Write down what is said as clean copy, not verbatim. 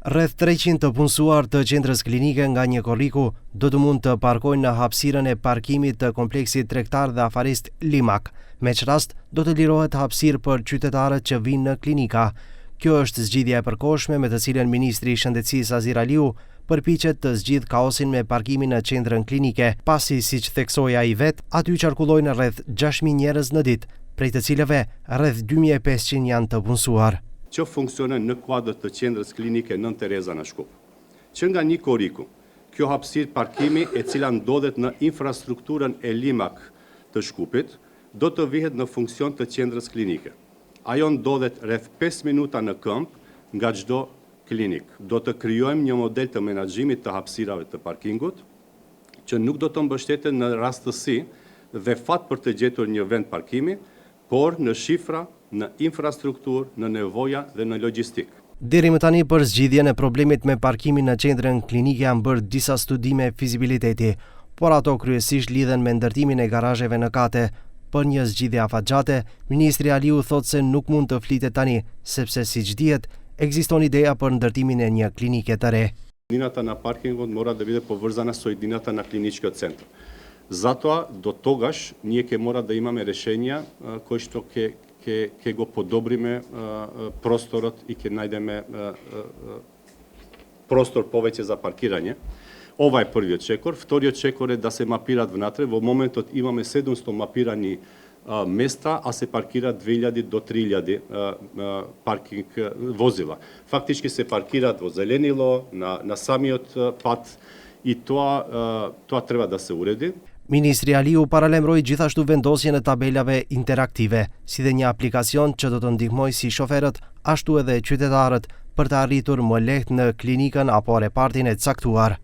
Rreth 300 të punësuar të qendrës klinike nga një korriku do të mund të parkojnë në hapësirën e parkimit të kompleksit tregtar dhe afarist Limak. Me që rast, do të lirohet hapësirë për qytetarët që vinë në klinika. Kjo është zgjidhja e përkohshme me të cilën Ministri i Shëndetësisë Azir Aliu përpiqet të zgjidh kaosin me parkimin në qendrën klinike, pasi siç theksoi ai vet, aty qarkullojnë rreth 6.000 njerëz në ditë, prej të cilëve rreth 2.500 janë të punësuar. Që funksionon në kuadër të qendrës klinike Nën Tereza në Shkup. Që nga një korriku, kjo hapësirë parkimi e cila ndodhet në infrastrukturën e Limak të Shkupit, do të vihet në funksion të qendrës klinike. Ajo ndodhet rreth 5 minuta në këmbë nga çdo klinik. Do të krijojmë një model të menaxhimit të hapësirave të parkingut, që nuk do të mbështeten në rastësi dhe fat për të gjetur një vend parkimi, por në shifra, në infrastrukturë, në nevoja dhe në logjistik. Deri më tani për zgjidhjen e problemit me parkimin në qendrën klinike janë bërë disa studime fizibiliteti, por ato kryesisht lidhen me ndërtimin e garazheve në kate. Për një zgjidhje afatgjate, Ministri Aliu thotë se nuk mund të flitet tani, sepse siç dihet, ekziston ideja për ndërtimin e një klinike të re. Dinata na parkingot mora da vide povezana со dinata na kliničkog centra. Zato do togaš ние ќе mora da imаме решенија кои што ќе го подобриме просторот и ќе најдеме простор повеќе за паркирање. Ова е првиот чекор. Вториот чекор е да се мапираат внатре. Во моментот имаме 700 мапирани места, а се паркираат 2000 до 3000 паркинг возила. Фактички се паркираат во зеленило, на самиот пат и тоа треба да се уреди. Ministri Aliu paralemroi gjithashtu vendosjen e tabelave interaktive, si dhe një aplikacion që do të ndihmojë si shoferët, ashtu edhe qytetarët për të arritur më lehtë në klinikën apo repartin e caktuar.